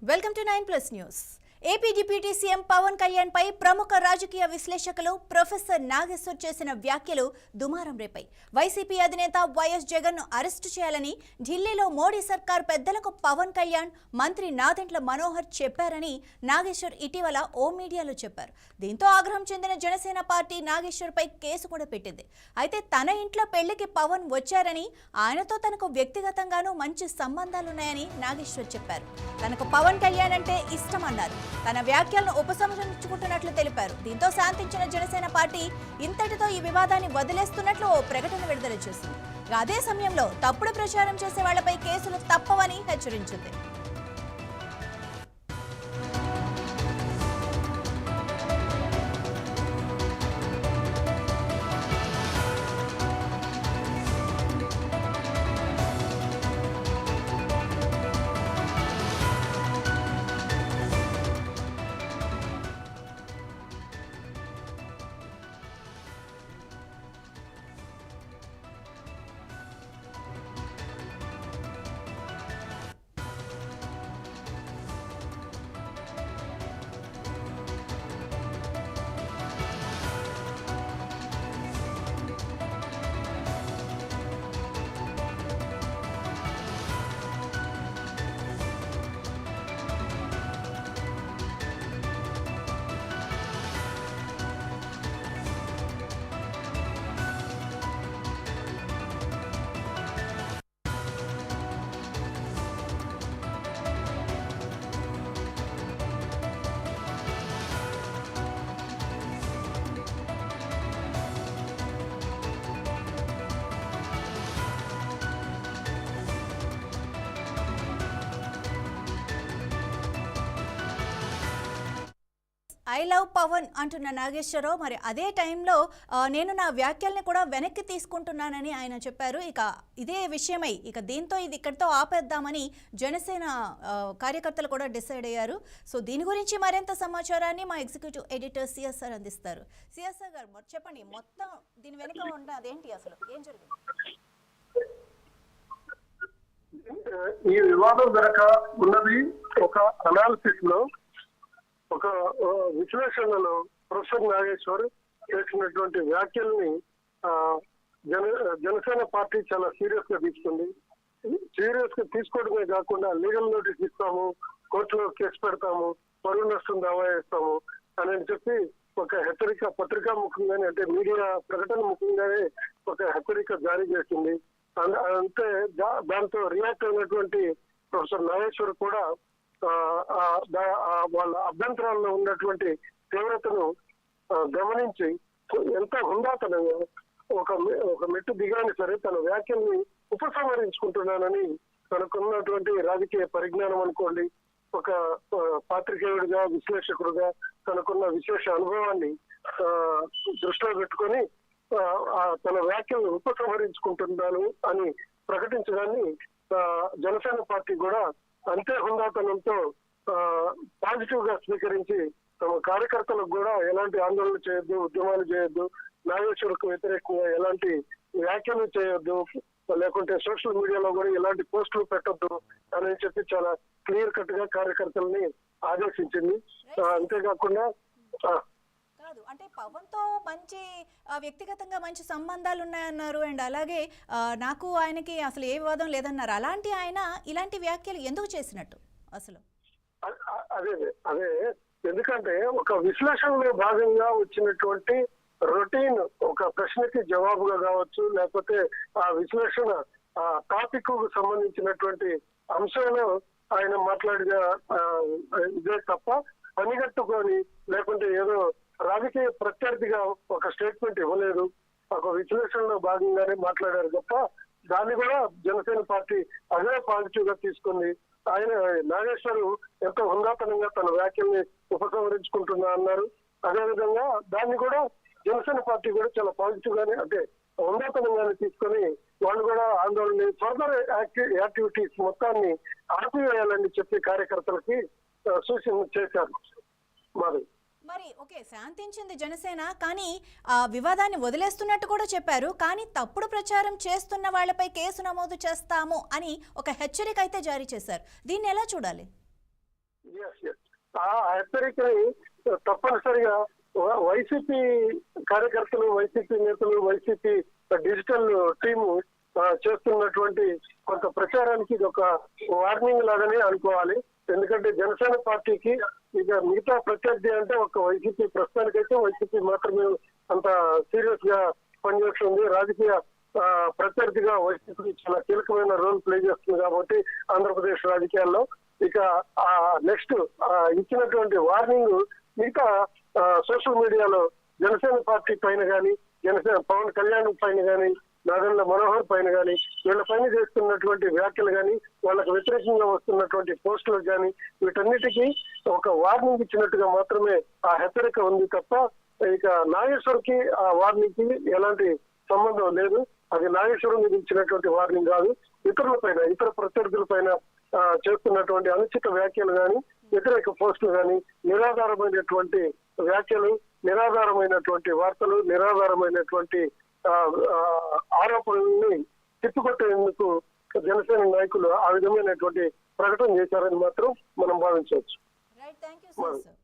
Welcome to 9+ news. AP deputy CM Pawan Kalyan పై ప్రముఖ రాజకీయ విశ్లేషకులు ప్రొఫెసర్ నాగేశ్వర్ చేసిన వ్యాఖ్యలు దుమారం రేపాయి. వైసీపీ అధినేత వైఎస్ జగన్ ను అరెస్టు చేయాలని ఢిల్లీలో మోడీ సర్కార్ పెద్దలకు పవన్ కళ్యాణ్, మంత్రి నాదెండ్ల మనోహర్ చెప్పారని నాగేశ్వర్ ఇటీవల ఓ మీడియాలో చెప్పారు. దీంతో ఆగ్రహం చెందిన జనసేన పార్టీ నాగేశ్వర్ పై కేసు కూడా పెట్టింది. అయితే తన ఇంట్లో పెళ్లికి పవన్ వచ్చారని, ఆయనతో తనకు వ్యక్తిగతంగానూ మంచి సంబంధాలున్నాయని నాగేశ్వర్ చెప్పారు. తనకు పవన్ కళ్యాణ్ అంటే ఇష్టమన్నారు. తన వ్యాఖ్యలను ఉపసంహరించుకుంటున్నట్లు తెలిపారు. దీంతో శాంతించిన జనసేన పార్టీ ఇంతటితో ఈ వివాదాన్ని వదిలేస్తున్నట్లు ఓ ప్రకటన విడుదల చేసింది. అదే సమయంలో తప్పుడు ప్రచారం చేసే వాళ్లపై కేసులు తప్పవని హెచ్చరించింది. ఐ లవ్ పవన్ అంటున్న నాగేశ్వరరావు మరి అదే టైంలో నేను నా వ్యాఖ్యల్ని కూడా వెనక్కి తీసుకుంటున్నానని ఆయన చెప్పారు. ఇక ఇదే విషయమై దీంతో ఇది ఇక్కడితో ఆపేద్దామని జనసేన కార్యకర్తలు కూడా డిసైడ్ అయ్యారు. సో దీని గురించి మరింత సమాచారాన్ని మా ఎగ్జిక్యూటివ్ ఎడిటర్ సిఎస్ఆర్ అందిస్తారు. సిఎస్ఆర్ గారు చెప్పండి, మొత్తం దీని వెనుక ఉన్న అదేంటి, అసలు ఏం జరిగింది? ఈ వివాదం వెనక ఉన్నది ఒక అనాలిసిస్ లో, ఒక విశ్లేషణలో ప్రొఫెసర్ నాగేశ్వర్ చేసినటువంటి వ్యాఖ్యల్ని జనసేన పార్టీ చాలా సీరియస్ గా తీసుకుంది. సీరియస్ గా తీసుకోవడమే కాకుండా లీగల్ నోటీస్ ఇస్తాము, కోర్టులో కేసు పెడతాము, పరువు నష్టం దావా చేస్తాము అని చెప్పి ఒక హెచ్చరిక పత్రికా ముఖంగానే, అంటే మీడియా ప్రకటన ముఖంగానే ఒక హెచ్చరిక జారీ చేసింది. అంటే దాంతో రియాక్ట్ అయినటువంటి ప్రొఫెసర్ నాగేశ్వర్ కూడా వాళ్ళ అభ్యంతరాల్లో ఉన్నటువంటి తీవ్రతను గమనించి ఎంత హుందాతనంగా ఒక మెట్టు దిగాని సరే తన వ్యాఖ్యల్ని ఉపసంహరించుకుంటున్నానని తనకున్నటువంటి రాజకీయ పరిజ్ఞానం అనుకోండి, ఒక పాత్రికేయుడిగా, విశ్లేషకుడుగా తనకున్న విశేష అనుభవాన్ని దృష్టిలో పెట్టుకొని తన వ్యాఖ్యలను ఉపసంహరించుకుంటున్నాను అని ప్రకటించడాన్ని జనసేన పార్టీ కూడా అంతే హుందాతనంతో పాజిటివ్ గా స్వీకరించి తమ కార్యకర్తలకు కూడా ఎలాంటి ఆందోళన చేయొద్దు, ఉద్యమాలు చేయొద్దు, నాగేశ్వరకు వ్యతిరేకంగా ఎలాంటి వ్యాఖ్యలు చేయొద్దు, లేకుంటే సోషల్ మీడియాలో కూడా ఎలాంటి పోస్టులు పెట్టొద్దు అని చెప్పి చాలా క్లియర్ కట్ గా కార్యకర్తల్ని ఆదేశించింది. అంతేకాకుండా కాదు అంటే పవన్ తో మంచి వ్యక్తిగతంగా మంచి సంబంధాలు ఉన్నాయన్నారు, అండ్ అలాగే నాకు ఆయనకి అసలు ఏ వివాదం లేదన్నారు. అలాంటి ఆయన ఇలాంటి వ్యాఖ్యలు ఎందుకు చేసినట్టు అసలు? అదే ఎందుకంటే ఒక విశ్లేషణలో భాగంగా వచ్చినటువంటి రొటీన్ ఒక ప్రశ్నకి జవాబుగా కావచ్చు, లేకపోతే ఆ విశ్లేషణ టాపిక్ కు సంబంధించినటువంటి అంశంలో ఆయన మాట్లాడిన ఇదే తప్ప పనిగట్టుకొని, లేకుంటే ఏదో రాజకీయ ప్రత్యర్థిగా ఒక స్టేట్మెంట్ ఇవ్వలేదు. ఒక విశ్లేషణలో భాగంగానే మాట్లాడారు తప్ప దాన్ని కూడా జనసేన పార్టీ అదే పాజిటివ్ గా తీసుకుంది. ఆయన నాగేశ్వర్ ఎంతో హుందాతనంగా తన వ్యాఖ్యల్ని ఉపసంహరించుకుంటున్నా అన్నారు. అదేవిధంగా దాన్ని కూడా జనసేన పార్టీ కూడా చాలా పాజిటివ్ గానే, అంటే హుందాతనంగానే తీసుకొని వాళ్ళు కూడా ఆందోళన ఫర్దర్ యాక్టివిటీస్ మొత్తాన్ని ఆపివేయాలని చెప్పి కార్యకర్తలకి సూచన చేశారు. మరి ఓకే, శాంతించింది జనసేన, కానీ ఆ వివాదాన్ని వదిలేస్తున్నట్టు కూడా చెప్పారు. కానీ తప్పుడు ప్రచారం చేస్తున్న వాళ్ళపై కేసు నమోదు చేస్తాము అని ఒక హెచ్చరిక అయితే జారీ చేశారు. దీన్ని ఎలా చూడాలి? ఆ హెచ్చరికని తప్పనిసరిగా వైసీపీ కార్యకర్తలు, వైసీపీ నేతలు, వైసీపీ డిజిటల్ టీము చేస్తున్నటువంటి కొంత ప్రచారానికి ఇది ఒక వార్నింగ్ లాగానే అనుకోవాలి. ఎందుకంటే జనసేన పార్టీకి ఇక మిగతా ప్రత్యర్థి అంటే ఒక వైసీపీ, ప్రస్తుతానికైతే వైసీపీ మాత్రమే అంత సీరియస్ గా పనిచేస్తుంది. రాజకీయ ప్రత్యర్థిగా వైసీపీ చాలా కీలకమైన రోల్ ప్లే చేస్తుంది కాబట్టి ఆంధ్రప్రదేశ్ రాజకీయాల్లో ఇక నెక్స్ట్ ఇచ్చినటువంటి వార్నింగ్ మిగతా సోషల్ మీడియాలో జనసేన పార్టీ పైన కానీ, జనసేన పవన్ కళ్యాణ్ పైన కానీ, నాదెండ్ల మనోహర్ పైన కానీ, వీళ్ళ పైన చేస్తున్నటువంటి వ్యాఖ్యలు కానీ, వాళ్ళకు వ్యతిరేకంగా వస్తున్నటువంటి పోస్టులకు కానీ, వీటన్నిటికీ ఒక వార్నింగ్ ఇచ్చినట్టుగా మాత్రమే ఆ హెచ్చరిక ఉంది తప్ప ఇక నాగేశ్వర్కి ఆ వార్నింగ్ కి ఎలాంటి సంబంధం లేదు. అది నాగేశ్వరం మీద ఇచ్చినటువంటి వార్నింగ్ కాదు. ఇతరులపైన, ఇతర ప్రత్యర్థుల పైన చేస్తున్నటువంటి అనుచిత వ్యాఖ్యలు కానీ, వ్యతిరేక పోస్టులు కానీ, నిరాధారమైనటువంటి వ్యాఖ్యలు, నిరాధారమైనటువంటి వార్తలు, నిరాధారమైనటువంటి ఆరోపణల్ని తిప్పికొట్టేందుకు జనసేన నాయకులు ఆ విధమైనటువంటి ప్రకటన చేశారని మాత్రం మనం భావించవచ్చు. Right, thank you sir.